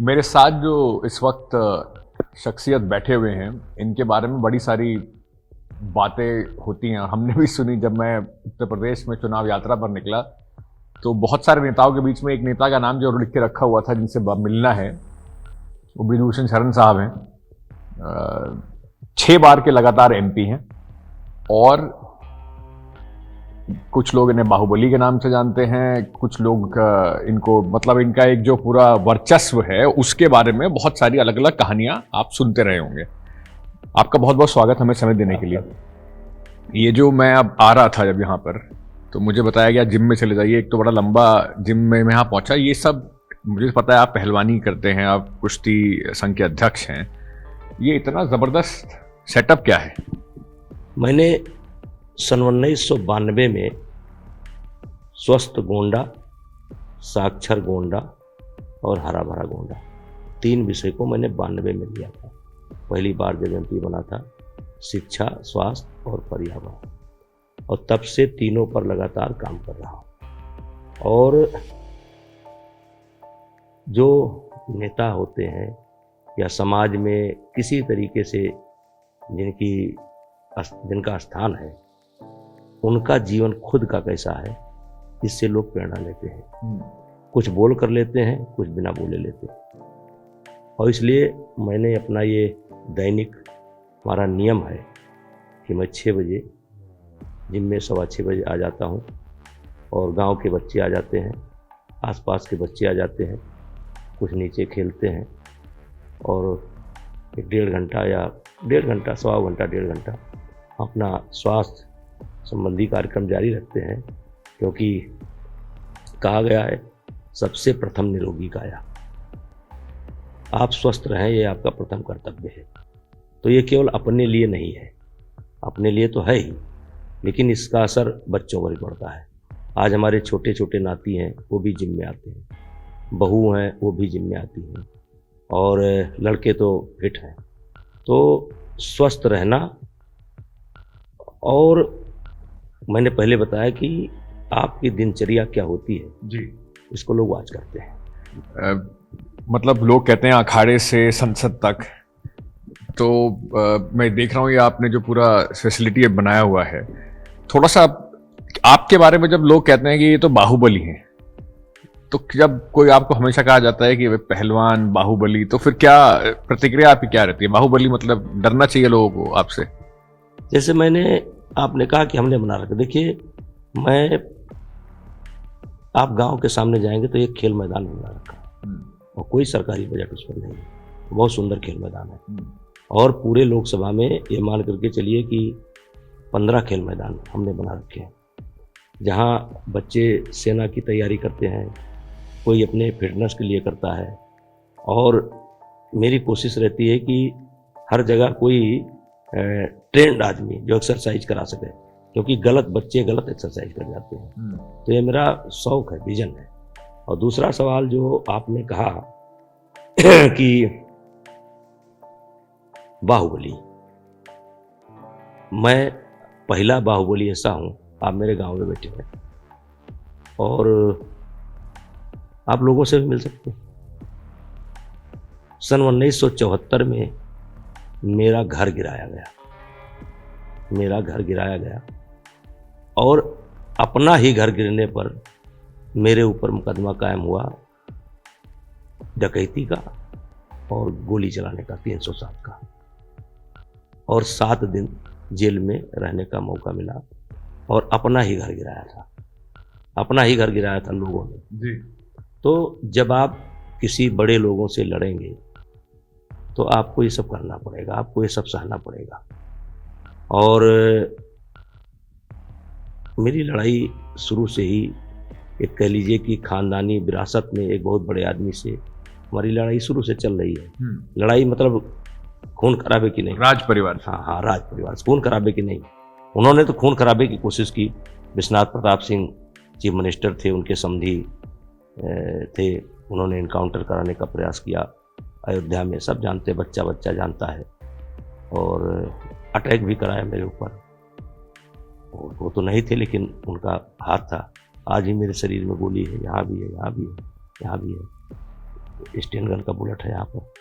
मेरे साथ जो इस वक्त शख्सियत बैठे हुए हैं, इनके बारे में बड़ी सारी बातें होती हैं। हमने भी सुनी जब मैं उत्तर प्रदेश में चुनाव यात्रा पर निकला, तो बहुत सारे नेताओं के बीच में एक नेता का नाम जो लिख के रखा हुआ था जिनसे मिलना है, वो ब्रिजभूषण शरण साहब हैं। 6 बार के लगातार एमपी हैं और कुछ लोग इन्हें बाहुबली के नाम से जानते हैं, कुछ लोग इनको मतलब इनका एक जो पूरा वर्चस्व है उसके बारे में बहुत सारी अलग अलग कहानियां आप सुनते रहे होंगे। आपका बहुत बहुत स्वागत हमें समय देने के लिए। ये जो मैं अब आ रहा था जब यहाँ पर, तो मुझे बताया गया जिम में चले जाइए। एक तो बड़ा लंबा जिम में मैं यहाँ पहुंचा। ये सब मुझे पता है, आप पहलवानी करते हैं, आप कुश्ती संघ के अध्यक्ष हैं। ये इतना जबरदस्त सेटअप क्या है? मैंने सन 1992 में स्वस्थ गोंडा, साक्षर गोंडा और हरा भरा गोंडा 3 विषय को मैंने 92 में लिया था। पहली बार जब एमपी बना था, शिक्षा, स्वास्थ्य और पर्यावरण, और तब से तीनों पर लगातार काम कर रहा हूँ। और जो नेता होते हैं या समाज में किसी तरीके से जिनका स्थान है, उनका जीवन खुद का कैसा है, इससे लोग प्रेरणा लेते हैं। कुछ बोल कर लेते हैं, कुछ बिना बोले लेते हैं। और इसलिए मैंने अपना ये दैनिक, हमारा नियम है कि मैं 6 बजे जिम में 6:15 बजे आ जाता हूँ, और गांव के बच्चे आ जाते हैं, आसपास के बच्चे आ जाते हैं, कुछ नीचे खेलते हैं, और 1-1.5 घंटा या 1.5 घंटा, 1.25 घंटा, 1.5 घंटा अपना स्वास्थ्य संबंधी कार्यक्रम जारी रखते हैं। क्योंकि कहा गया है, सबसे प्रथम निरोगी काया। आप स्वस्थ रहें, ये आपका प्रथम कर्तव्य है। तो ये केवल अपने लिए नहीं है, अपने लिए तो है ही, लेकिन इसका असर बच्चों पर भी पड़ता है। आज हमारे छोटे छोटे नाती हैं, वो भी जिम में आते हैं, बहू हैं वो भी जिम में आती हैं, और लड़के तो फिट हैं। तो स्वस्थ रहना, और मैंने पहले बताया कि आपकी दिनचर्या क्या होती है जी, इसको लोग वाच करते हैं। मतलब लोग कहते हैं अखाड़े से संसद तक। तो मैं देख रहा हूँ ये आपने जो पूरा फैसिलिटी बनाया हुआ है, थोड़ा सा आपके बारे में जब लोग कहते हैं कि ये तो बाहुबली हैं, तो जब कोई आपको हमेशा कहा जाता है कि वे पहलवान बाहुबली, तो फिर क्या प्रतिक्रिया आपकी क्या रहती है? बाहुबली मतलब डरना चाहिए लोगों को आपसे? जैसे आपने कहा कि हमने बना रखा, देखिए आप गांव के सामने जाएंगे तो एक खेल मैदान बना रखा, और कोई सरकारी बजट उस पर नहीं है। बहुत सुंदर खेल मैदान है, और पूरे लोकसभा में ये मान करके चलिए कि 15 खेल मैदान हमने बना रखे हैं, जहाँ बच्चे सेना की तैयारी करते हैं, कोई अपने फिटनेस के लिए करता है। और मेरी कोशिश रहती है कि हर जगह कोई ट्रेंड आदमी जो एक्सरसाइज करा सके, क्योंकि बच्चे गलत एक्सरसाइज कर जाते हैं। तो ये मेरा शौक है, विजन है। और दूसरा सवाल जो आपने कहा कि बाहुबली, मैं पहला बाहुबली ऐसा हूं, आप मेरे गांव में बैठे हैं और आप लोगों से भी मिल सकते हैं। सन 1974 में मेरा घर गिराया गया, और अपना ही घर गिरने पर मेरे ऊपर मुकदमा कायम हुआ डकैती का और गोली चलाने का, 307 का, और 7 दिन जेल में रहने का मौका मिला। और अपना ही घर गिराया था लोगों ने जी। तो जब आप किसी बड़े लोगों से लड़ेंगे तो आपको ये सब करना पड़ेगा, आपको ये सब सहना पड़ेगा। और मेरी लड़ाई शुरू से ही, एक कह लीजिए कि खानदानी विरासत में एक बहुत बड़े आदमी से हमारी लड़ाई शुरू से चल रही है। लड़ाई मतलब खून खराबे की नहीं, राज परिवार। हाँ, राज परिवार, खून खराबे की नहीं। उन्होंने तो खून खराबे की कोशिश की। विश्वनाथ प्रताप सिंह चीफ मिनिस्टर थे, उनके समधी थे, उन्होंने इनकाउंटर कराने का प्रयास किया अयोध्या में, सब जानते, बच्चा जानता है। और अटैक भी कराया मेरे ऊपर, वो तो नहीं थे लेकिन उनका हाथ था। आज ही मेरे शरीर में गोली है, यहाँ भी है, यहाँ भी है, यहाँ भी है। स्टेन गन का बुलेट है यहाँ पर।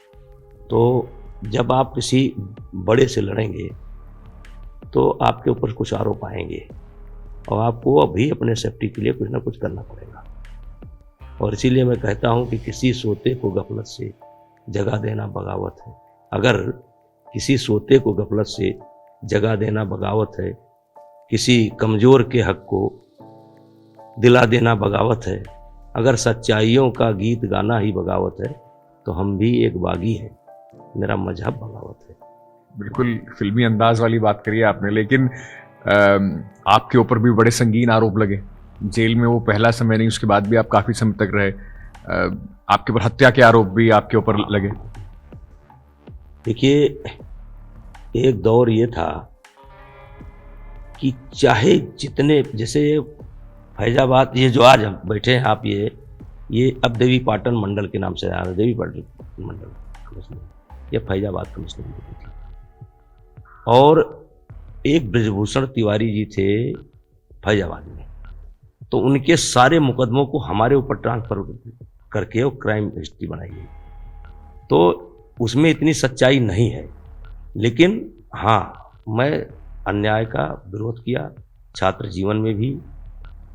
तो जब आप किसी बड़े से लड़ेंगे तो आपके ऊपर कुछ आरोप आएंगे और आपको अभी अपने सेफ्टी के लिए कुछ ना कुछ करना पड़ेगा। और इसीलिए मैं कहता हूँ कि किसी सोते को गफलत से जगा देना बगावत है। अगर किसी सोते को गफलत से जगा देना बगावत है, किसी कमज़ोर के हक को दिला देना बगावत है, अगर सच्चाइयों का गीत गाना ही बगावत है तो हम भी एक बागी हैं, मेरा मजहब बगावत है। बिल्कुल फिल्मी अंदाज वाली बात करी है आपने, लेकिन आपके ऊपर भी बड़े संगीन आरोप लगे। जेल में वो पहला समय नहीं, उसके बाद भी आप काफ़ी समय तक रहे। आपके ऊपर हत्या के आरोप भी आपके ऊपर लगे। देखिए, एक दौर ये था कि चाहे जितने, जैसे फैजाबाद, ये जो आज हम बैठे हैं आप, ये अब देवी पाटन मंडल के नाम से आ रहा है, देवी पाटन मंडल कमिश्नर, ये फैजाबाद कमिश्नर थी। और एक ब्रजभूषण तिवारी जी थे फैजाबाद में, तो उनके सारे मुकदमों को हमारे ऊपर ट्रांसफर करके वो क्राइम हिस्ट्री बनाई गई। तो उसमें इतनी सच्चाई नहीं है, लेकिन हाँ, मैं अन्याय का विरोध किया छात्र जीवन में भी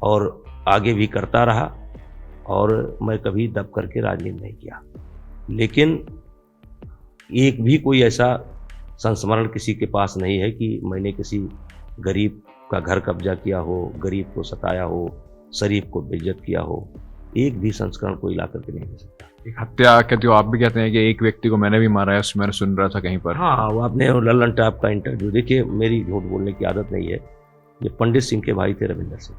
और आगे भी करता रहा, और मैं कभी दब करके राजनीति नहीं किया। लेकिन एक भी कोई ऐसा संस्मरण किसी के पास नहीं है कि मैंने किसी गरीब का घर कब्जा किया हो, गरीब को सताया हो, शरीफ को बेइज्जत किया हो। एक भी संस्करण कोई ला करके नहीं दे सकता। एक हत्या कहते हो, आप भी कहते हैं कि एक व्यक्ति को मैंने भी मारा है, उसमें मैंने सुन रहा था कहीं पर। हाँ, वो आपने लल्लन टॉप का इंटरव्यू देखिए, मेरी झूठ बोलने की आदत नहीं है। ये पंडित सिंह के भाई थे रविंदर सिंह,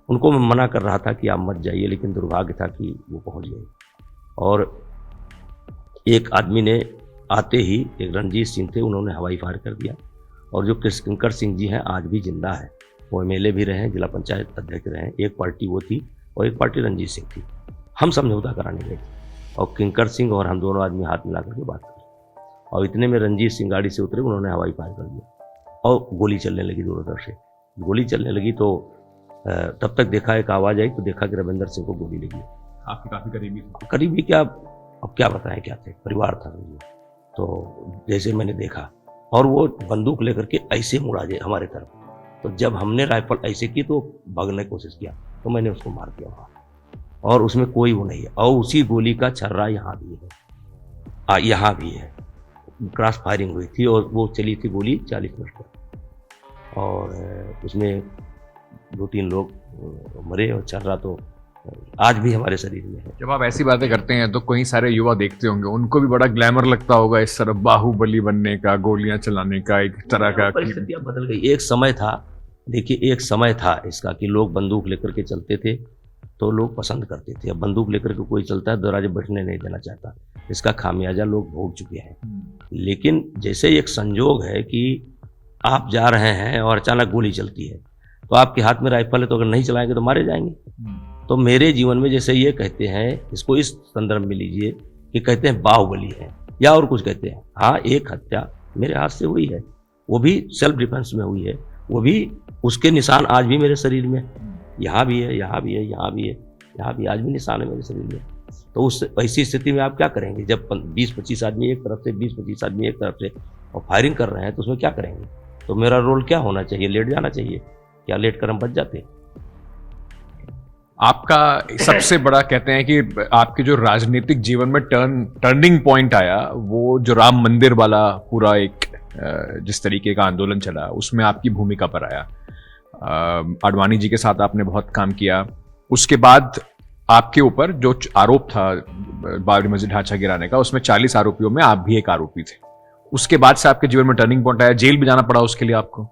उनको मैं मना कर रहा था कि आप मत जाइए, लेकिन दुर्भाग्य था कि वो पहुंच गए। और एक आदमी ने आते ही, एक रणजीत सिंह थे, उन्होंने हवाई फायर कर दिया। और जो किंकर सिंह जी हैं आज भी जिंदा है, वो एमएलए भी रहे हैं, जिला पंचायत अध्यक्ष रहे हैं। एक पार्टी वो थी और एक पार्टी रणजीत सिंह थी। हम समझौता कराने गए थे और किंकर सिंह और हम दोनों आदमी हाथ मिला करके बात करें, और इतने में रणजीत सिंह गाड़ी से उतरे, उन्होंने हवाई फायर कर दिया और गोली चलने लगी दोनों तरफ से। गोली चलने लगी तो तब तक देखा, एक आवाज़ आई तो देखा कि रविंदर सिंह को गोली लगी। आपके काफ़ी करीबी क्या, अब क्या बताएं क्या थे, परिवार था। तो जैसे मैंने देखा, और वो बंदूक लेकर के ऐसे मुड़ा जाए हमारे तरफ, तो जब हमने राइफल ऐसे की तो भागने की कोशिश किया, तो मैंने उसको मार दिया वहाँ, और उसमें कोई वो नहीं है। और उसी गोली का छर्रा यहाँ भी है, यहाँ भी है। क्रॉस फायरिंग हुई थी और वो चली थी गोली 40 मिनट पर, और उसमें 2-3 लोग मरे, और छर्रा तो आज भी हमारे शरीर में है। जब आप ऐसी बातें करते हैं तो कई सारे युवा देखते होंगे, उनको भी बड़ा ग्लैमर लगता होगा इस तरह बाहुबली बनने का, गोलियां चलाने का, एक तरह का। परिस्थितियां बदल गई। एक समय था, देखिए एक समय था इसका कि लोग बंदूक लेकर के चलते थे तो लोग पसंद करते थे। अब बंदूक लेकर के कोई चलता है, दरवाजे बैठने नहीं देना चाहता। इसका खामियाजा लोग भोग चुके हैं। लेकिन जैसे एक संजोग है कि आप जा रहे हैं और अचानक गोली चलती है, तो आपके हाथ में राइफल है, तो अगर नहीं चलाएंगे तो मारे जाएंगे। तो मेरे जीवन में जैसे ये कहते हैं, इसको इस संदर्भ में लीजिए कि कहते हैं बाहुबली है या और कुछ कहते हैं। हाँ, एक हत्या मेरे हाथ से हुई है, वो भी सेल्फ डिफेंस में हुई है, वो भी उसके निशान आज भी मेरे शरीर में, यहाँ भी है, यहाँ भी है, यहाँ भी है, यहाँ भी आज भी निशान है मेरे शरीर में। तो उस ऐसी स्थिति में आप क्या करेंगे जब 20-25 आदमी एक तरफ से, 20-25 आदमी एक तरफ से और फायरिंग कर रहे हैं, तो उसमें क्या करेंगे? तो मेरा रोल क्या होना चाहिए? लेट जाना चाहिए। क्या लेट कर हम बच जाते? आपका सबसे बड़ा कहते हैं कि आपके जो राजनीतिक जीवन में टर्निंग पॉइंट आया, वो जो राम मंदिर वाला पूरा एक जिस तरीके का आंदोलन चला, उसमें आपकी भूमिका पर आया। आडवाणी जी के साथ आपने बहुत काम किया। उसके बाद आपके ऊपर जो आरोप था बाबरी मस्जिद ढांचा गिराने का, उसमें 40 आरोपियों में आप भी एक आरोपी थे। उसके बाद से आपके जीवन में टर्निंग पॉइंट आया, जेल भी जाना पड़ा उसके लिए आपको।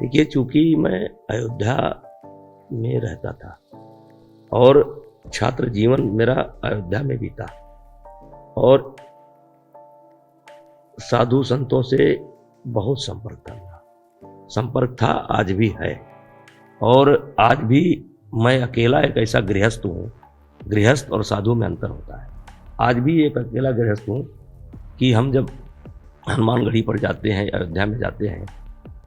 देखिए, चूंकि मैं अयोध्या में रहता था और छात्र जीवन मेरा अयोध्या में बीता, और साधु संतों से बहुत संपर्क था, आज भी है। और आज भी मैं अकेला एक ऐसा गृहस्थ हूँ, गृहस्थ और साधु में अंतर होता है। आज भी एक अकेला गृहस्थ हूँ कि हम जब हनुमानगढ़ी पर जाते हैं, अयोध्या में जाते हैं,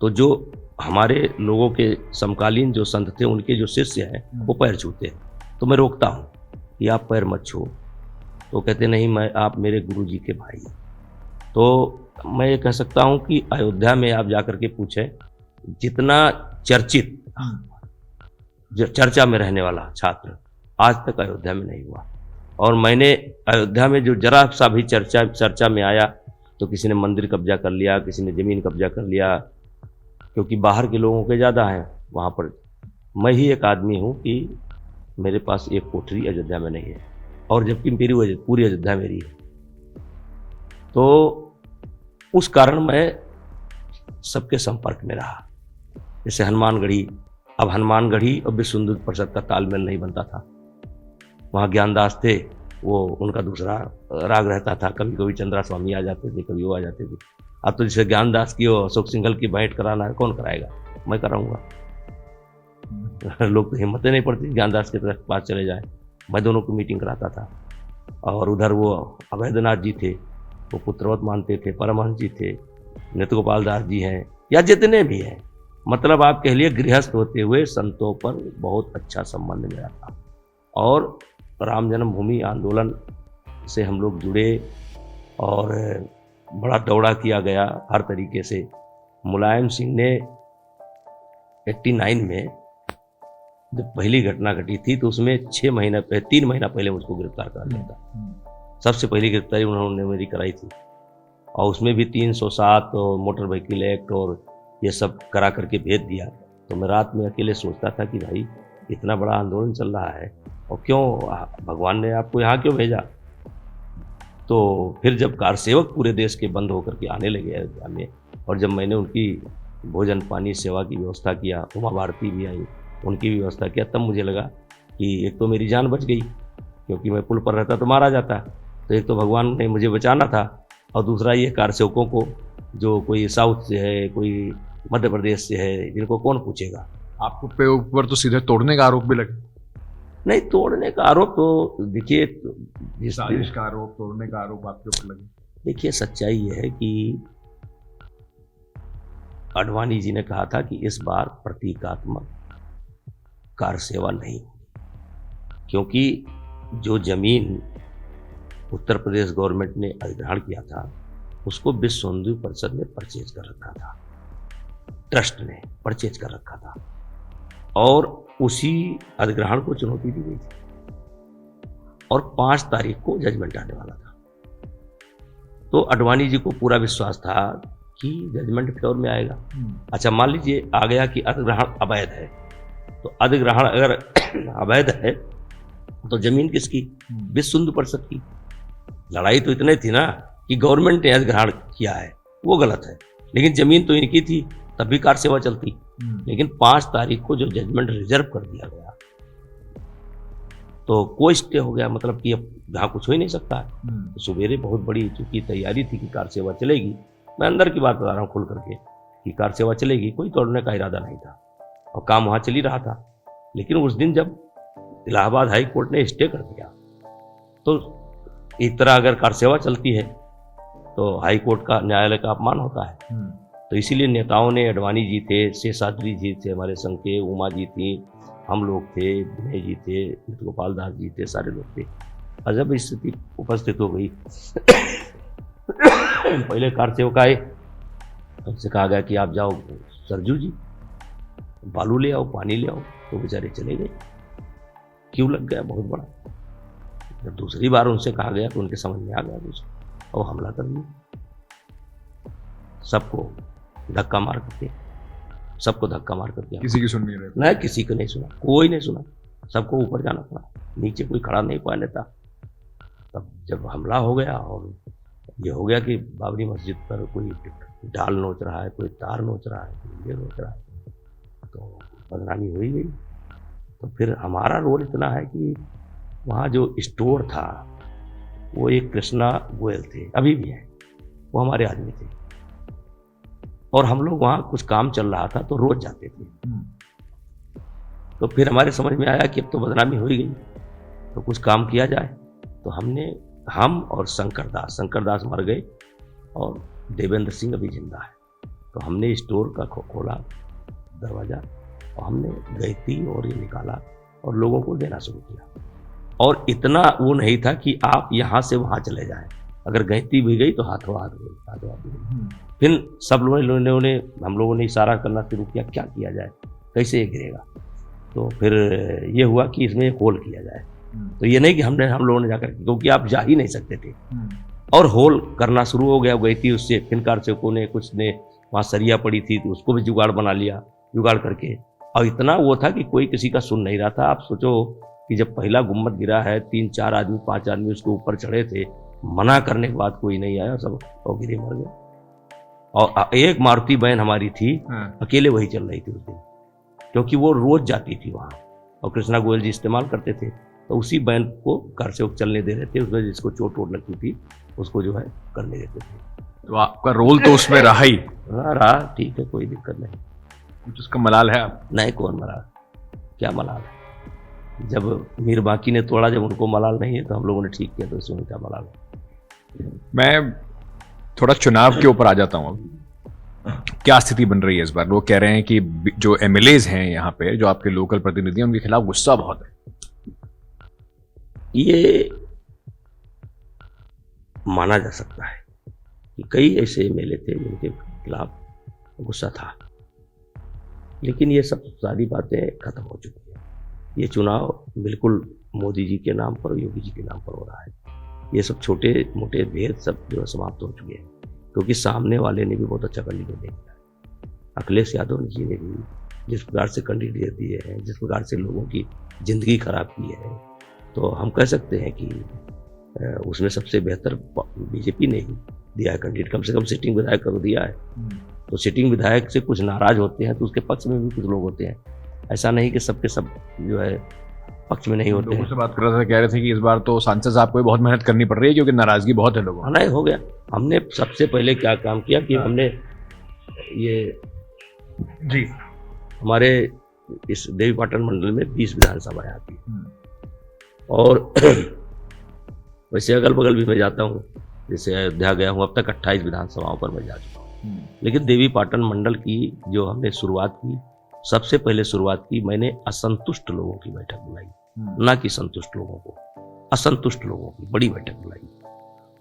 तो जो हमारे लोगों के समकालीन जो संत थे, उनके जो शिष्य हैं, वो पैर छूते हैं, तो मैं रोकता हूँ कि आप पैर मत छू, तो कहते नहीं, मैं आप मेरे गुरुजी के भाई हैं। तो मैं ये कह सकता हूँ कि अयोध्या में आप जाकर के पूछें, जितना चर्चित जो चर्चा में रहने वाला छात्र आज तक अयोध्या में नहीं हुआ। और मैंने अयोध्या में जो जरा सा भी चर्चा में आया तो किसी ने मंदिर कब्जा कर लिया, किसी ने ज़मीन कब्जा कर लिया, क्योंकि बाहर के लोगों के ज़्यादा हैं वहाँ पर। मैं ही एक आदमी हूँ कि मेरे पास एक कोठरी अयोध्या में नहीं है, और जबकि मेरी पूरी अयोध्या मेरी है। तो उस कारण मैं सबके संपर्क में रहा। जैसे हनुमानगढ़ी, अब हनुमानगढ़ी और विश्व हिंदू परिषद का तालमेल नहीं बनता था। वहाँ ज्ञानदास थे, वो उनका दूसरा राग रहता था, कभी कभी चंद्रा स्वामी आ जाते थे, कभी वो आ जाते थे। अब तो जैसे ज्ञानदास की और अशोक सिंघल की भेंट कराना है, कौन कराएगा? मैं कराऊंगा। लोग तो हिम्मत ही नहीं पड़ती ज्ञानदास के पास चले जाए। मैं दोनों की मीटिंग कराता था। और उधर वो अवैधनाथ जी थे, वो पुत्रवत मानते थे, परमहंस जी थे, नित्य गोपाल दास जी हैं, या जितने भी हैं, मतलब आप कह लिए गृहस्थ होते हुए संतों पर बहुत अच्छा संबंध मेरा था। और राम जन्मभूमि आंदोलन से हम लोग जुड़े और बड़ा दौड़ा किया गया हर तरीके से। मुलायम सिंह ने 89 में जब पहली घटना घटी थी तो उसमें 3 महीना पहले मुझको गिरफ्तार कर लिया था। सबसे पहली गिरफ्तारी उन्होंने मेरी कराई थी, और उसमें भी 307 और मोटर व्हीकल एक्ट और ये सब करा करके भेज दिया। तो मैं रात में अकेले सोचता था कि भाई इतना बड़ा आंदोलन चल रहा है और क्यों भगवान ने आपको यहाँ क्यों भेजा। तो फिर जब कारसेवक पूरे देश के बंद होकर के आने लगे अयोध्या में, और जब मैंने उनकी भोजन पानी सेवा की व्यवस्था किया, उमा भारती भी आई, उनकी भी व्यवस्था किया, तब मुझे लगा कि एक तो मेरी जान बच गई, क्योंकि मैं पुल पर रहता तो मारा जाता। तो एक तो भगवान ने मुझे बचाना था, और दूसरा ये कारसेवकों को, जो कोई साउथ से है, कोई मध्य प्रदेश से है, जिनको कौन पूछेगा। आपको पे ऊपर तो सीधे तोड़ने का आरोप भी लगा? नहीं, तोड़ने का आरोप तो देखिए, साजिश का आरोप, तोड़ने का आरोप आपके ऊपर लगे? देखिए, सच्चाई ये है कि आडवाणी जी ने कहा था कि इस बार प्रतीकात्मक कार सेवा नहीं, क्योंकि जो जमीन उत्तर प्रदेश गवर्नमेंट ने अधिग्रहण किया था उसको विश्व हिंदू परिषद ने परचेज कर रखा था, ट्रस्ट ने परचेज कर रखा था, और उसी अधिग्रहण को चुनौती दी गई थी, और 5 तारीख को जजमेंट आने वाला था। तो आडवाणी जी को पूरा विश्वास था कि जजमेंट फेवर में आएगा। अच्छा, मान लीजिए आ गया कि अधिग्रहण अवैध है, तो अधिग्रहण अगर अवैध है तो जमीन किसकी? विश्व हिंदू परिषद की। लड़ाई तो इतने थी ना कि गवर्नमेंट ने अधिग्रहण किया है वो गलत है, लेकिन जमीन तो इनकी थी, तब भी कार सेवा चलती। लेकिन 5 तारीख को जो जजमेंट रिजर्व कर दिया गया तो कोई स्टे हो गया, मतलब कि अब यहाँ कुछ हो ही नहीं सकता। तो सवेरे बहुत बड़ी चूंकि तैयारी थी कि कार सेवा चलेगी, मैं अंदर की बात बता रहा हूँ खुल करके कि कार सेवा चलेगी, कोई तोड़ने का इरादा नहीं था, और काम वहाँ चल ही रहा था। लेकिन उस दिन जब इलाहाबाद हाई कोर्ट ने स्टे कर दिया, तो एक तरह अगर कार सेवा चलती है तो हाई कोर्ट का, न्यायालय का अपमान होता है। तो इसीलिए नेताओं ने, आडवाणी जी थे, शेषाद्री जी थे हमारे संघ के, उमा जी थी, हम लोग थे, विनय जी थे, नित्य गोपाल दास जी थे, सारे लोग थे। और जब स्थिति उपस्थित हो गई पहले कार सेवक आए, उनसे कहा गया कि आप जाओ सरजू जी, बालू ले आओ, पानी ले आओ, तो बेचारे चले गए। क्यों लग गया बहुत बड़ा। जब दूसरी बार उनसे कहा गया तो उनके समझ में आ गया कुछ, और हमला कर दिया, सबको धक्का मार करके, सबको धक्का मार करके। किसी की सुन नहीं रहे? नहीं, किसी को नहीं सुना, कोई नहीं सुना, सबको ऊपर जाना पड़ा, नीचे कोई खड़ा नहीं पा लेता। तब जब हमला हो गया और ये हो गया कि बाबरी मस्जिद पर कोई डाल नोच रहा है, कोई तार नोच रहा है, कोई ये नोच रहा है, तो बदनामी हो ही गई। तो फिर हमारा रोल इतना है कि वहाँ जो स्टोर था वो एक कृष्णा गोयल थे, अभी भी हैं, वो हमारे आदमी थे, और हम लोग वहाँ कुछ काम चल रहा था तो रोज जाते थे। तो फिर हमारे समझ में आया कि अब तो बदनामी हो ही गई, तो कुछ काम किया जाए। तो हम और शंकर दास मर गए और देवेंद्र सिंह अभी जिंदा है। तो हमने स्टोर का खोला दरवाज़ा, और हमने गैती और ये निकाला और लोगों को देना शुरू किया। और इतना वो नहीं था कि आप यहाँ से वहाँ चले जाएं, अगर गहती भी गई तो हाथों हाथ गई, हाथों हाथ गई। फिर सब लोगों ने हम लोगों ने इशारा करना शुरू किया, क्या किया जाए, कैसे ये गिरेगा। तो फिर ये हुआ कि इसमें एक होल किया जाए। तो ये नहीं कि हम लोगों ने जाकर, क्योंकि आप जा ही नहीं सकते थे, और होल करना शुरू हो गया। गई थी उससे फिर कारसेवकों ने, कुछ ने वहाँ सरिया पड़ी थी तो उसको भी जुगाड़ बना लिया, जुगाड़ करके। और इतना वो था कि कोई किसी का सुन नहीं रहा था। आप सोचो कि जब पहला गुम्मद गिरा है, 3-4 आदमी 5 आदमी उसके ऊपर चढ़े थे, मना करने के बाद कोई नहीं आया, सब और गिरे मर गए। और एक मारुति बहन हमारी थी, अकेले वही चल रही थी उस दिन, क्योंकि वो रोज जाती थी वहाँ, और कृष्णा गोयल जी इस्तेमाल करते थे। तो उसी बहन को घर से चलने दे रहे थे, उसमें जिसको चोट वोट लगती थी उसको जो है करने देते थे। तो आपका रोल तो उसमें रहा ही। हाँ रहा, ठीक है, कोई दिक्कत नहीं। कुछ उसका मलाल है आप? नहीं, कौन मलाल, क्या मलाल है। जब मीर बाकी ने तोड़ा, जब उनको मलाल नहीं है तो हम लोगों ने ठीक किया, तो इसमें क्या मलाल है। मैं थोड़ा चुनाव के ऊपर आ जाता हूँ। क्या स्थिति बन रही है इस बार? लोग कह रहे हैं कि जो एमएलएज हैं यहाँ पे, जो आपके लोकल प्रतिनिधि हैं, उनके खिलाफ गुस्सा बहुत है। ये माना जा सकता है कि कई ऐसे एमएलए थे जिनके खिलाफ गुस्सा था, लेकिन ये सब सारी बातें खत्म हो चुकी हैं। ये चुनाव बिल्कुल मोदी जी के नाम पर, योगी जी के नाम पर हो रहा है। ये सब छोटे मोटे भेद सब जो है समाप्त हो चुके हैं, क्योंकि सामने वाले ने भी बहुत अच्छा कैंडिडेट नहीं दिया। अखिलेश यादव जी ने भी जिस प्रकार से कैंडिडेट दिए हैं, जिस प्रकार से लोगों की जिंदगी खराब की है, तो हम कह सकते हैं कि उसमें सबसे बेहतर बीजेपी ने ही दिया है कैंडिडेट। कम से कम सिटिंग विधायक को दिया है। तो सिटिंग विधायक से कुछ नाराज होते हैं तो उसके पक्ष में भी कुछ लोग होते हैं, ऐसा नहीं कि सबके सब जो है पक्ष में नहीं होते हैं। से बात कर रहे थे, कह रहे थे कि इस बार तो सांसद साहब को बहुत मेहनत करनी पड़ रही है क्योंकि नाराजगी बहुत है लोगों। नहीं, हो गया। हमने सबसे पहले क्या काम किया कि हमने ये जी हमारे इस देवीपाटन मंडल में 20 विधानसभाएं आती हैं, और वैसे अगल बगल भी मैं जाता हूँ, जैसे अयोध्या गया हूँ, अब तक 28 विधानसभाओं पर मैं जा चुका हूँ। लेकिन देवीपाटन मंडल की जो हमने शुरुआत की, सबसे पहले शुरुआत की मैंने असंतुष्ट लोगों की बैठक बुलाई, ना कि संतुष्ट लोगों को, असंतुष्ट लोगों की बड़ी बैठक बुलाई।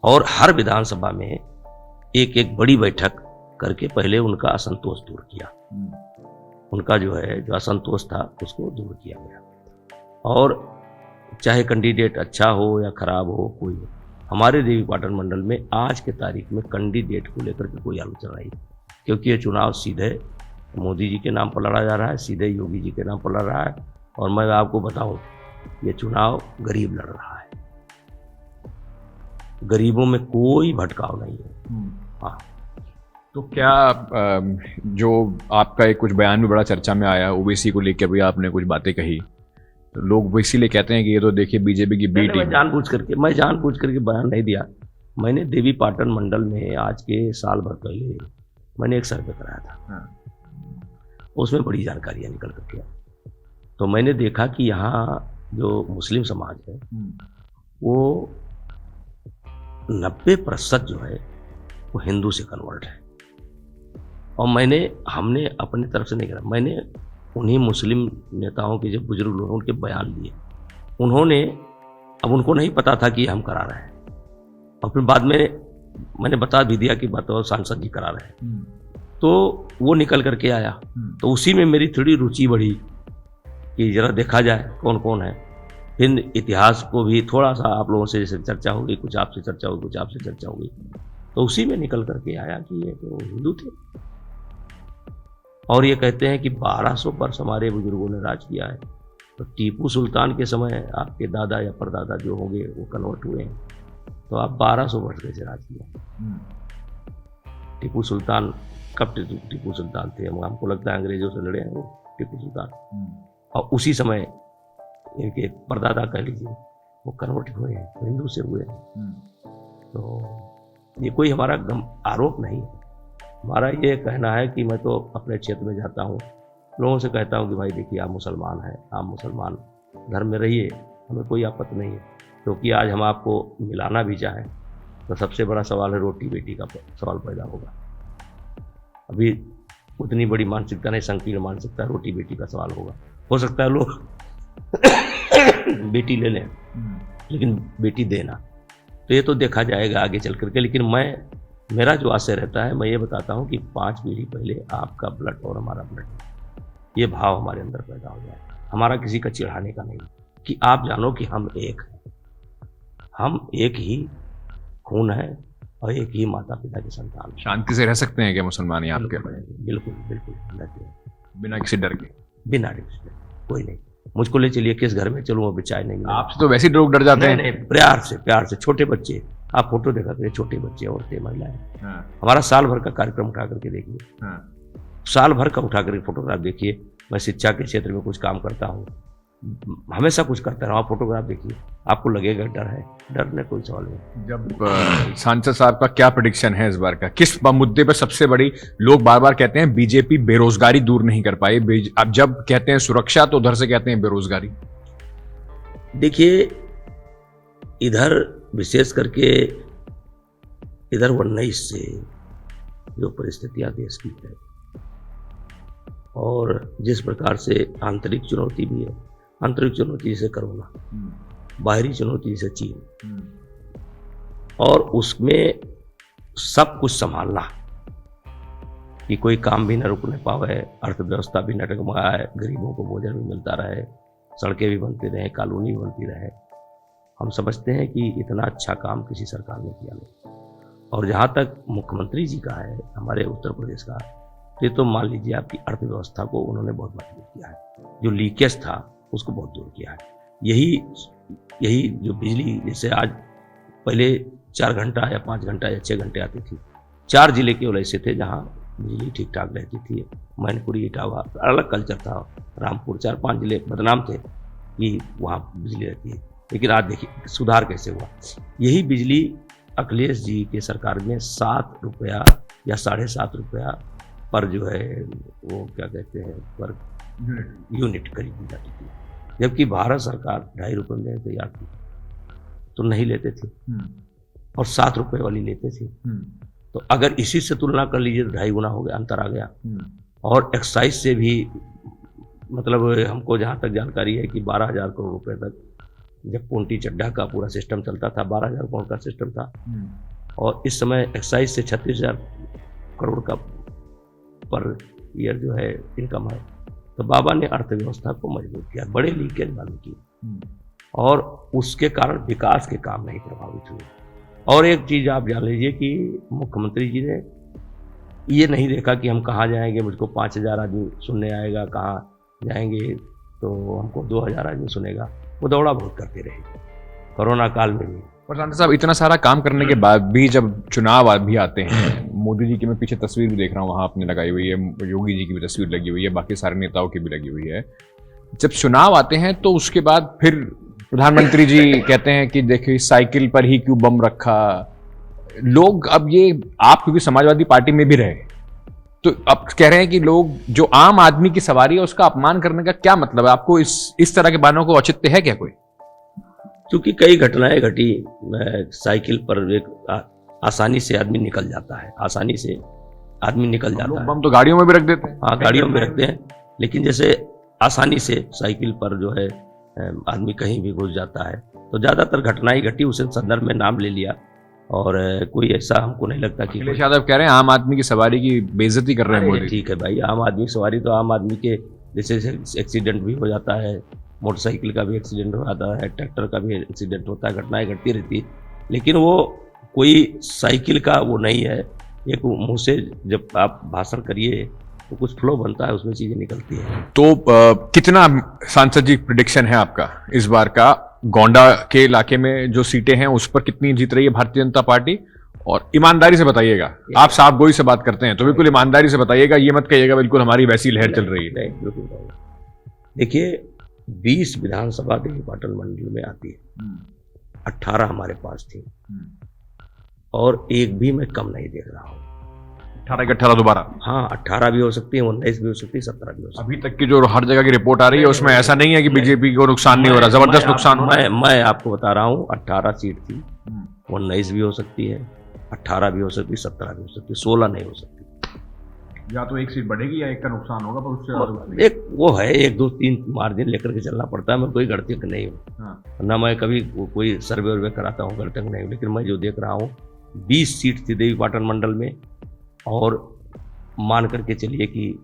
और हर विधानसभा में एक एक बड़ी बैठक करके पहले उनका असंतोष दूर किया, उनका जो है जो असंतोष था उसको दूर किया गया। और चाहे कैंडिडेट अच्छा हो या खराब हो, कोई हो, हमारे देवीपाटन मंडल में आज के तारीख में कैंडिडेट को लेकर के कोई आलोचना नहीं, क्योंकि ये चुनाव सीधे मोदी जी के नाम पर लड़ा जा रहा है, सीधे योगी जी के नाम पर लड़ रहा है। और मैं आपको बताऊं, ये चुनाव गरीब लड़ रहा है, गरीबों में कोई भटकाव नहीं है। हाँ, तो क्या जो आपका एक कुछ बयान भी बड़ा चर्चा में आया, ओबीसी को लेकर भी आपने कुछ बातें कही, तो लोग इसीलिए कहते हैं कि ये तो देखिए बीजेपी की बी टीम। मैं जानबूझ करके बयान नहीं दिया। मैंने देवीपाटन मंडल में आज के साल भर पहले मैंने एक सर्वे कराया था, उसमें बड़ी जानकारियां निकल करके आई। तो मैंने देखा कि यहाँ जो मुस्लिम समाज है वो 90% जो है वो हिंदू से कन्वर्ट है। और हमने अपनी तरफ से नहीं करा, मैंने उन्हीं मुस्लिम नेताओं के जो बुजुर्ग लोग उनके बयान लिए, उन्होंने, अब उनको नहीं पता था कि हम करा रहे हैं, और फिर बाद में मैंने बता भी दिया कि बताओ सांसद जी करा रहे हैं, तो वो निकल करके आया। तो उसी में मेरी थोड़ी रुचि बढ़ी कि जरा देखा जाए कौन कौन है। फिर इतिहास को भी थोड़ा सा आप लोगों से जैसे चर्चा होगी, कुछ आपसे चर्चा होगी, कुछ आपसे चर्चा होगी, तो उसी में निकल करके आया कि ये तो हिंदू थे। और ये कहते हैं कि 1200 वर्ष हमारे बुजुर्गों ने राज किया है, तो टीपू सुल्तान के समय आपके दादा या परदादा जो होंगे वो कन्वर्ट हुए हैं, तो आप 1200 वर्ष कैसे राज किया। टीपू सुल्तान कब टीपू सुल्तान थे? हमको लगता है अंग्रेजों से लड़े हैं वो टीपू सुल्तान, और उसी समय इनके परदादा कह लीजिए वो कन्वर्ट हुए हैं, हिंदू से हुए हैं। तो ये कोई हमारा आरोप नहीं है, हमारा ये कहना है कि मैं तो अपने क्षेत्र में जाता हूँ, लोगों से कहता हूँ कि भाई देखिए आप मुसलमान हैं, आप मुसलमान धर्म में रहिए, हमें कोई आपत्ति नहीं है। क्योंकि आज हम आपको मिलाना भी चाहें तो सबसे बड़ा सवाल है रोटी बेटी का सवाल पैदा होगा। अभी उतनी बड़ी मानसिकता नहीं, संकीर्ण मानसिकता, रोटी बेटी का सवाल होगा। हो सकता है लोग बेटी ले लें, लेकिन बेटी देना, तो ये तो देखा जाएगा आगे चल करके। लेकिन मेरा जो आशय रहता है, मैं ये बताता हूँ कि 5 पीढ़ी पहले आपका ब्लड और हमारा ब्लड, ये भाव हमारे अंदर पैदा हो जाए। हमारा किसी का चिढ़ाने का नहीं, कि आप जानो कि हम एक हैं, हम एक ही खून है और एक ही माता पिता के संतान। शांति से रह सकते हैं क्या मुसलमान यहाँ आपके? बिल्कुल बिल्कुल रहते हैं, बिना किसी डर के? बिना डर के, कोई नहीं। मुझको ले चलिए किस घर में चलूँ, वो भी चाय नहीं मिलेगा। आपसे तो वैसे ही लोग डर जाते हैं। नहीं, प्यार से छोटे बच्चे, आप फोटो देखा करिए, छोटे बच्चे, औरतें, महिलाएं। हाँ। हमारा साल भर का कार्यक्रम उठा करके देखिए, हाँ। साल भर का उठा करके फोटोग्राफ देखिए। मैं शिक्षा के क्षेत्र में कुछ काम करता हूँ, हमेशा कुछ करता रहा, आप फोटोग्राफ देखिए, आपको लगेगा डर है, डर में कोई सवाल नहीं। जब सांसद साहब का क्या प्रेडिक्शन है इस बार का, किस मुद्दे पर सबसे बड़ी, लोग बार बार कहते हैं बीजेपी बेरोजगारी दूर नहीं कर पाई, अब जब कहते हैं सुरक्षा तो उधर से कहते हैं बेरोजगारी। देखिए, इधर विशेष करके इधर 19 से जो परिस्थितियां देश की है और जिस प्रकार से आंतरिक चुनौती भी है, आंतरिक चुनौती जैसे कोरोना, बाहरी चुनौती जैसे चीन, और उसमें सब कुछ संभालना, कि कोई काम भी न रुकने पावे, अर्थव्यवस्था भी न डगमगाए, गरीबों को भोजन भी मिलता रहे, सड़कें भी बनती रहे, कॉलोनी भी बनती रहे। हम समझते हैं कि इतना अच्छा काम किसी सरकार ने किया नहीं। और जहाँ तक मुख्यमंत्री जी का है, हमारे उत्तर प्रदेश का, ये तो मान लीजिए आपकी अर्थव्यवस्था को उन्होंने बहुत मजबूत किया है, जो लीकेज था उसको बहुत दूर किया है। यही जो बिजली, जैसे आज पहले 4 घंटा या 5 घंटा या 6 घंटे आती थी, 4 जिले केवल ऐसे थे जहाँ बिजली ठीक ठाक रहती थी। मैनपुरी, इटावा, अलग कल्चर था, रामपुर, 4-5 जिले बदनाम थे कि वहाँ बिजली रहती है। लेकिन आज देखिए सुधार कैसे हुआ। यही बिजली अखिलेश जी के सरकार में 7 रुपया या 7.5 रुपया पर जो है वो क्या कहते हैं पर यूनिट खरीदी जाती थी, जबकि भारत सरकार 2.5 रुपये में देने तैयार थी, तो नहीं लेते थे, और 7 रुपये वाली लेते थे। तो अगर इसी से तुलना कर लीजिए तो 2.5 गुना हो गया, अंतर आ गया। और एक्साइज से भी, मतलब हमको जहाँ तक जानकारी है कि 12,000 करोड़ रुपए तक, जब पोंटी चड्ढा का पूरा सिस्टम चलता था 12,000 करोड़ का सिस्टम था, और इस समय एक्साइज से 36,000 करोड़ का पर ईयर जो है इनकम है। तो बाबा ने अर्थव्यवस्था को मजबूत किया, बड़े लीकेज बंद किए, और उसके कारण विकास के काम नहीं प्रभावित हुए। और एक चीज़ आप जान लीजिए कि मुख्यमंत्री जी ने ये नहीं देखा कि हम कहाँ जाएंगे, मुझको 5,000 आदमी सुनने आएगा, कहाँ जाएंगे तो हमको 2,000 आदमी सुनेगा। वो दौड़ा बहुत करते रहे कोरोना काल में भी। और सांसद साहब, इतना सारा काम करने के बाद भी जब चुनाव भी आते हैं, मोदी जी की मैं पीछे तस्वीर भी देख रहा हूँ, वहाँ आपने लगाई हुई है, योगी जी की भी तस्वीर लगी हुई है, बाकी सारे नेताओं की भी लगी हुई है। जब चुनाव आते हैं तो उसके बाद फिर प्रधानमंत्री जी कहते हैं कि देखिए साइकिल पर ही क्यों बम रखा। लोग अब ये, आप क्योंकि समाजवादी पार्टी में भी रहे, तो अब कह रहे हैं कि लोग जो आम आदमी की सवारी है उसका अपमान करने का क्या मतलब है? आपको इस तरह के बयानों को औचित्य है क्या कोई? क्योंकि कई घटनाएं घटी, साइकिल पर एक आसानी से आदमी निकल जाता है, आसानी से आदमी निकल जाता है। बम तो गाड़ियों में भी रख देते हैं। हाँ, गाड़ियों में रखते हैं, लेकिन जैसे आसानी से साइकिल पर जो है आदमी कहीं भी घुस जाता है। तो ज़्यादातर घटनाएं घटी, उसे संदर्भ में नाम ले लिया, और कोई ऐसा हमको नहीं लगता कि अखिलेश यादव कह रहे हैं आम आदमी की सवारी की बेइज्जती कर रहे हैं मोदी। ठीक है भाई, आम आदमी की सवारी तो आम आदमी के, जैसे एक्सीडेंट भी हो जाता है, मोटरसाइकिल का भी एक्सीडेंट हो जाता है, ट्रैक्टर का भी एक्सीडेंट होता है, घटनाएं घटती रहती, लेकिन वो कोई साइकिल का वो नहीं है। एक मुँह से जब आप भाषण करिए तो कुछ फ्लो बनता है, उसमें चीज़ें निकलती हैं। तो कितना सांसद जी प्रेडिक्शन है आपका इस बार का? गोंडा के इलाके में जो सीटें हैं उस पर कितनी जीत रही है भारतीय जनता पार्टी? और ईमानदारी से बताइएगा, आप साफ गोई से बात करते हैं तो बिल्कुल ईमानदारी से बताइएगा, ये मत कहिएगा बिल्कुल हमारी वैसी लहर चल रही है। देखिए, 20 विधानसभा देवीपाटन मंडल में आती है, 18 हमारे पास थी, और एक भी मैं कम नहीं देख रहा हूँ। 18 के 18 दोबारा? हाँ, 18 भी हो सकती है, 19 भी हो सकती है, 17 भी हो सकती है। अभी तक की जो हर जगह की रिपोर्ट आ रही है उसमें ऐसा नहीं है कि बीजेपी को नुकसान नहीं हो रहा, जबरदस्त नुकसान हो रहा है। मैं आपको बता रहा हूँ, 18 सीट थी, 19 भी हो सकती है, 18 भी हो सकती है, 17 भी हो सकती है, 16 नहीं हो सकती। या तो एक सीट बढ़ेगी या एक का नुकसान होगा, पर उससे ज्यादा कुछ नहीं। एक वो है, 1 2 3 मार्जिन लेकर के चलना पड़ता है। मैं कोई गणतज्ञ नहीं हूँ, हाँ। ना मैं कभी कोई सर्वे वर्वे कराता हूँ, गणतज्ञ नहीं हूँ, लेकिन मैं जो देख रहा हूँ 20 सीट थी देवीपाटन मंडल में, और मान करके चलिए कि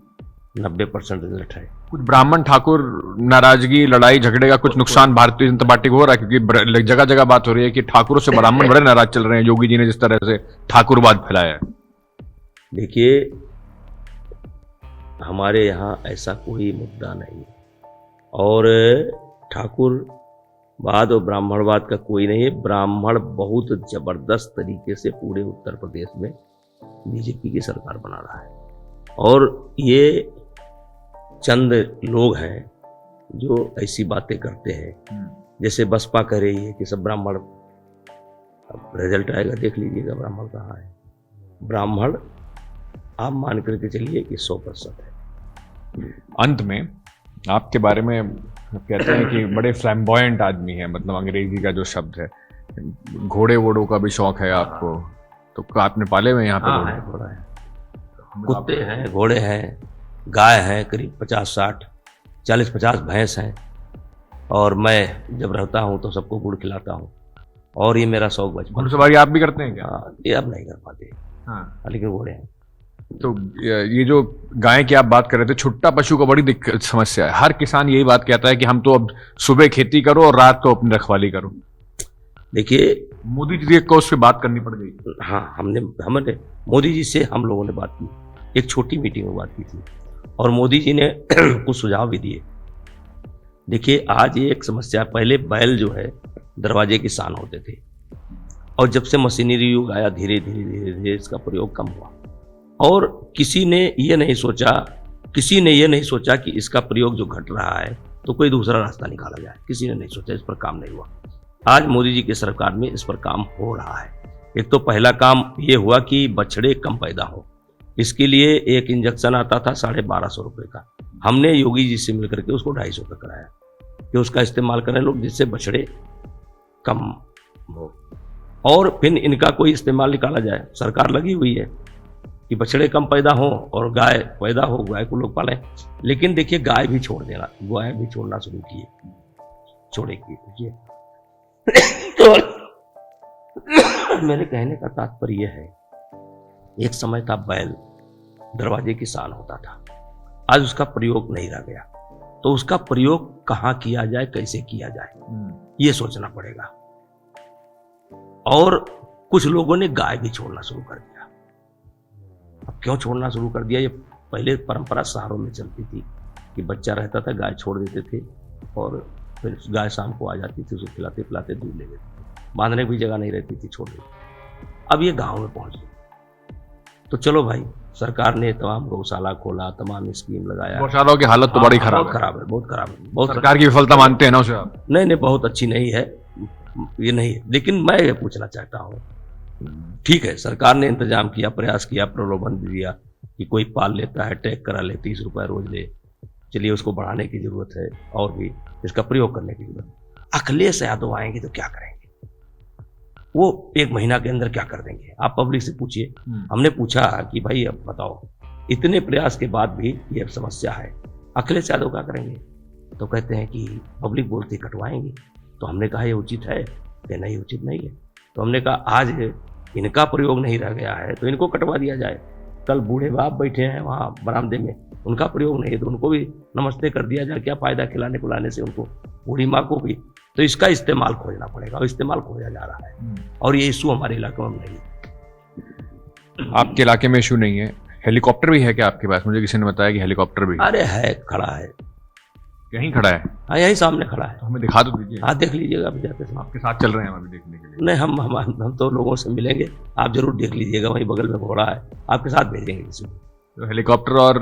90% रिजल्ट है। कुछ ब्राह्मण ठाकुर नाराजगी, लड़ाई झगड़े का कुछ नुकसान भारतीय जनता पार्टी को हो रहा है? क्योंकि जगह जगह बात हो रही है कि ठाकुरों से ब्राह्मण बड़े नाराज चल रहे हैं, योगी जी ने जिस तरह से ठाकुरवाद फैलाया है। देखिए, हमारे यहाँ ऐसा कोई मुद्दा नहीं है, और ठाकुरवाद और ब्राह्मणवाद का कोई नहीं है। ब्राह्मण बहुत जबरदस्त तरीके से पूरे उत्तर प्रदेश में बीजेपी की सरकार बना रहा है, और ये चंद लोग हैं जो ऐसी बातें करते हैं, जैसे बसपा कह रही है कि सब ब्राह्मण, अब रिजल्ट आएगा देख लीजिएगा ब्राह्मण कहाँ है। ब्राह्मण आप मान करके चलिए कि 100% है। अंत में आपके बारे में कहते हैं कि बड़े फ्लैम्बॉयंट आदमी है, मतलब अंग्रेजी का जो शब्द है, घोड़े वोड़ों का भी शौक है आपको, तो आपने पाले हुए यहाँ पे? हाँ है, घोड़ा है, कुत्ते हैं, घोड़े हैं, गाय हैं, करीब 50-60 40-50 भैंस हैं, और मैं जब रहता हूँ तो सबको गुड़ खिलाता हूँ, और ये मेरा शौक बचपन। घुड़सवारी आप भी करते हैं क्या? ये अब नहीं कर पाते, हाँ, लेकिन घोड़े हैं। तो ये जो गाय की आप बात कर रहे थे, छुट्टा पशु का बड़ी दिक्कत समस्या है। हर किसान यही बात कहता है कि हम तो अब सुबह खेती करो और रात को अपनी रखवाली करो। देखिए, मोदी जी को उस पर बात करनी पड़ गई। हाँ, हमने मोदी जी से हम लोगों ने बात की, एक छोटी मीटिंग में बात की थी, और मोदी जी ने कुछ सुझाव भी दिए। देखिए, आज ये एक समस्या, पहले बैल जो है दरवाजे की शान होते थे, और जब से मशीनरी युग आया धीरे धीरे इसका प्रयोग कम हुआ, और किसी ने ये नहीं सोचा कि इसका प्रयोग जो घट रहा है तो कोई दूसरा रास्ता निकाला जाए। किसी ने नहीं सोचा, इस पर काम नहीं हुआ। आज मोदी जी की सरकार में इस पर काम हो रहा है। एक तो पहला काम ये हुआ कि बछड़े कम पैदा हो, इसके लिए एक इंजेक्शन आता था 1250 रुपये का, हमने योगी जी से मिलकर के उसको 250 का कराया कि उसका इस्तेमाल करें लोग, जिससे बछड़े कम हो, और फिर इनका कोई इस्तेमाल निकाला जाए। सरकार लगी हुई है कि बछड़े कम पैदा हो और गाय पैदा हो, गाय को लोग पालें। लेकिन देखिए, गाय भी छोड़ना शुरू किए, छोड़ेगी। तो मेरे कहने का तात्पर्य है, एक समय था बैल दरवाजे की शान होता था, आज उसका प्रयोग नहीं रह गया, तो उसका प्रयोग कहाँ किया जाए, कैसे किया जाए, ये सोचना पड़ेगा। और कुछ लोगों ने गाय भी छोड़ना शुरू कर दिया। अब क्यों छोड़ना शुरू कर दिया? ये पहले परंपरा शहरों में चलती थी कि बच्चा रहता था, गाय छोड़ देते थे, और फिर गाय शाम को आ जाती थी, उसको खिलाते पिलाते दूध ले लेते थे, बांधने की भी जगह नहीं रहती थी, छोड़ देते। अब ये गाँव में पहुंच गई, तो चलो भाई, सरकार ने तमाम गौशाला खोला, तमाम स्कीम लगाया। गौशालाओं की हालत तो बड़ी खराब है, बहुत खराब है, बहुत। सरकार की विफलता मानते हैं ना उसे आप? नहीं, बहुत अच्छी नहीं है, ये नहीं है। लेकिन मैं ये पूछना चाहता हूँ, ठीक है, सरकार ने इंतजाम किया, प्रयास किया, प्रलोभन दिया कि कोई पाल लेता है, टैग करा ले, 30 रुपये रोज ले, चलिए उसको बढ़ाने की जरूरत है, और भी इसका प्रयोग करने की जरूरत है। अखिलेश यादव आएंगे तो क्या करेंगे? वो 1 महीना के अंदर क्या कर देंगे? आप पब्लिक से पूछिए। हमने पूछा कि भाई अब बताओ, इतने प्रयास के बाद भी ये समस्या है, अखिलेश यादव क्या करेंगे? तो कहते हैं कि पब्लिक बोलती कटवाएंगे। तो हमने कहा ये उचित है कि नहीं, उचित नहीं है। तो हमने कहा आज इनका प्रयोग नहीं रह गया है तो इनको कटवा दिया जाए। कल बूढ़े बाप बैठे हैं वहाँ बरामदे में, उनका प्रयोग नहीं है तो उनको भी नमस्ते कर दिया जाए, क्या फायदा खिलाने पिलाने से उनको, बूढ़ी माँ को भी। तो इसका इस्तेमाल खोजना पड़ेगा, और इस्तेमाल खोजा जा रहा है, और ये इशू हमारे इलाके में नहीं है। आपके इलाके में इशू नहीं है? हेलीकॉप्टर भी है क्या आपके पास? मुझे किसी ने बताया कि हेलीकॉप्टर भी। अरे है, खड़ा है, यहीं खड़ा है? हाँ, यहीं सामने खड़ा है। तो हमें दिखा दो दीजिए। हाँ, देख लीजिएगा, अभी जाते समय आपके साथ चल रहे हैं हम अभी देखने के लिए। नहीं, हम तो लोगों से मिलेंगे, आप जरूर देख लीजिएगा, वहीं बगल में घोड़ा है, आपके साथ भेजेंगे किसी को। तो हेलीकॉप्टर, और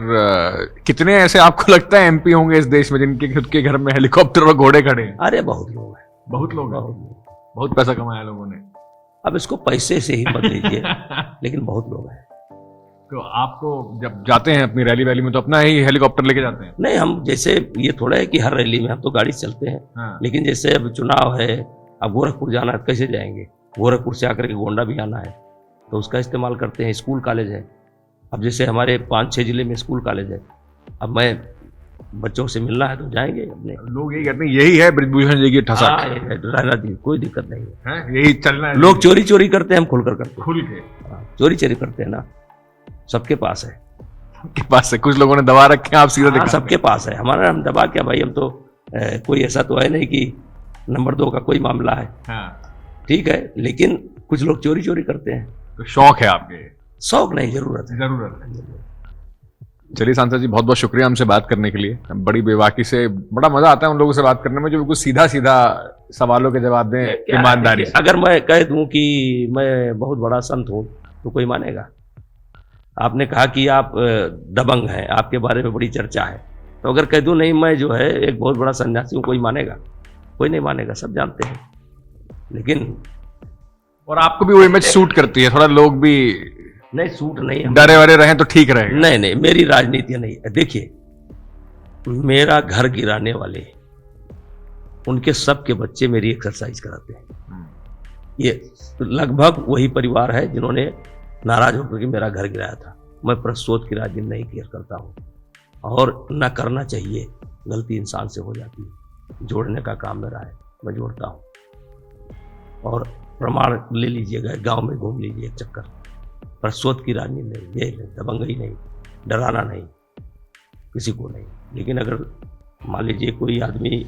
कितने ऐसे आपको लगता है एमपी होंगे इस देश में जिनके खुद के घर में हेलीकॉप्टर और घोड़े खड़े हैं? अरे बहुत लोग हैं, बहुत लोग हैं, बहुत पैसा कमाया लोगों ने। अब इसको पैसे से ही मत लीजिए, लेकिन बहुत लोग हैं। तो आपको जब जाते हैं अपनी रैली वैली में तो अपना ही हेलीकॉप्टर लेके जाते हैं? नहीं, हम जैसे ये थोड़ा है कि हर रैली में हम तो गाड़ी से चलते हैं। हाँ। लेकिन जैसे अब चुनाव है, अब गोरखपुर जाना है, कैसे जाएंगे? गोरखपुर से आकर के गोंडा भी आना है, तो उसका इस्तेमाल करते हैं। स्कूल कॉलेज है, अब जैसे हमारे 5-6 जिले में स्कूल कॉलेज है, अब मैं बच्चों से मिलना है तो जाएंगे अपने। लोग यही कहते हैं यही है बृजभूषण जी की ठसक हाँ, ये है, रहना चाहिए, कोई दिक्कत नहीं है। है, यही चलना है। लोग चोरी चोरी करते हैं, हम खुलकर करते हैं। खुल के हाँ, चोरी चोरी करते हैं ना, सबके पास है। के पास है, कुछ लोगों ने दबा रखे हैं, आप सीधा हाँ, दिखा सबके पास है। हमारा हम दबा क्या भाई, हम तो कोई ऐसा तो है नहीं कि नंबर 2 का कोई मामला है। हाँ, ठीक है, लेकिन कुछ लोग चोरी चोरी करते हैं। तो शौक है आपके? शौक नहीं, जरूरत है। जरूरत है। चलिए सांसद जी, बहुत बहुत शुक्रिया हमसे बात करने के लिए। बड़ी बेबाकी से बड़ा मजा आता है उन लोगों से बात करने में जो बिल्कुल सीधा सीधा सवालों के जवाब दें ईमानदारी से। अगर मैं कह दूं कि मैं बहुत बड़ा संत हूं तो कोई मानेगा? आपने कहा कि आप दबंग हैं, आपके बारे में बड़ी चर्चा है, तो अगर कह दूं नहीं मैं जो है एक बहुत बड़ा सन्यासी हूं, कोई मानेगा? कोई नहीं मानेगा, सब जानते हैं। लेकिन और आपको भी वो इमेज सूट करती है, थोड़ा लोग भी नहीं, सूट नहीं, डरे वरे रहें तो ठीक रहेगा। नहीं नहीं, मेरी राजनीति नहीं है। देखिए, मेरा घर गिराने वाले उनके सबके बच्चे मेरी एक्सरसाइज कराते हैं। ये लगभग वही परिवार है जिन्होंने नाराज होकर के मेरा घर गिराया था। मैं प्रसोच की राजनीति नहीं केयर करता हूँ, और न करना चाहिए। गलती इंसान से हो जाती है, जोड़ने का काम मेरा है, मैं जोड़ता हूँ। और प्रमाण ले लीजिएगा, गांव में घूम लीजिए एक चक्कर। प्रसोच की राजनीति नहीं, ये दबंगई नहीं, डराना नहीं, किसी को नहीं। लेकिन अगर मान लीजिए कोई आदमी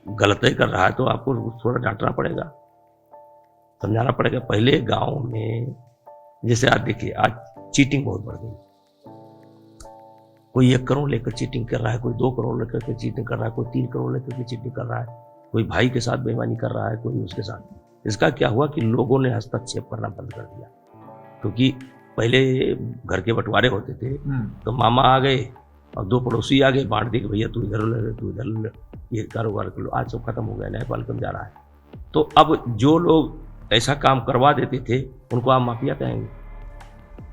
गलती कर रहा है तो आपको थोड़ा डांटना पड़ेगा, समझाना पड़ेगा। पहले गांव में जैसे आज देखिए, आज चीटिंग बहुत बढ़ गई। कोई 1 करोड़ लेकर चीटिंग कर रहा है, कोई 2 करोड़ लेकर के चीटिंग कर रहा है, कोई 3 करोड़ लेकर के चीटिंग कर रहा है, कोई भाई के साथ बेईमानी कर रहा है, कोई उसके साथ। इसका क्या हुआ कि लोगों ने हस्तक्षेप करना बंद कर दिया। क्योंकि पहले घर के बंटवारे होते थे तो मामा आ गए और 2 पड़ोसी आ गए, बांट दिए कि भैया तू इधर ले, तू इधर ले, ये कारोबार कर लो। आज सब खत्म हो गया, न्यायपाल कम जा रहा है। तो अब जो लोग ऐसा काम करवा देते थे उनको आप माफिया कहेंगे,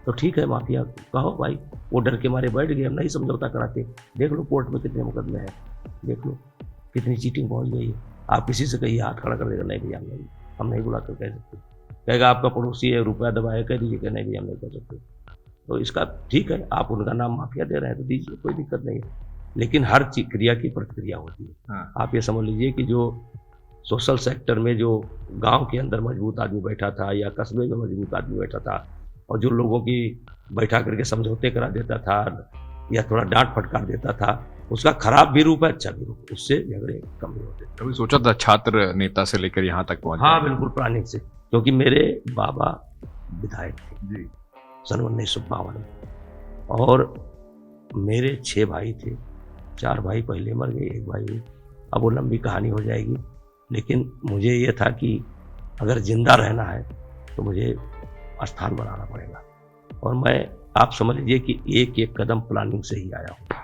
तो ठीक है, माफिया कहो भाई। वो डर के मारे बैठ गए, हम नहीं समझौता कराते। देख लो कोर्ट में कितने मुकदमे हैं, देख लो कितनी चीटिंग पहुंच गई है। आप किसी से कहिए, हाथ खड़ा कर देगा, नहीं भैया हम नहीं बुला कर कह सकते। कहेगा आपका पड़ोसी है, रुपया दबाए, कह दीजिए कि नहीं भैया हम नहीं कर सकते। तो इसका ठीक है, आप उनका नाम माफिया दे रहे हैं तो दीजिए, कोई दिक्कत नहीं है। लेकिन हर क्रिया की प्रतिक्रिया होती है। हाँ। आप ये समझ लीजिए कि जो सोशल सेक्टर में जो गांव के अंदर मजबूत आदमी बैठा था या कस्बे में मजबूत आदमी बैठा था, और जो लोगों की बैठा करके समझौते करा देता था या थोड़ा डांट फटकार देता था, उसका खराब भी रूप है, अच्छा भी रूप है, उससे झगड़े कम भी होते। कभी सोचा था छात्र नेता से लेकर यहाँ तक पहुंच? हाँ बिल्कुल, प्लानिंग से, क्योंकि मेरे बाबा विधायक थे जी। सन 1952 में, और मेरे 6 भाई थे। 4 भाई पहले मर गए, 1 भाई, अब वो लंबी कहानी हो जाएगी। लेकिन मुझे ये था कि अगर जिंदा रहना है तो मुझे स्थान बनाना पड़ेगा, और मैं, आप समझ लीजिए कि एक एक कदम प्लानिंग से ही आया हूँ।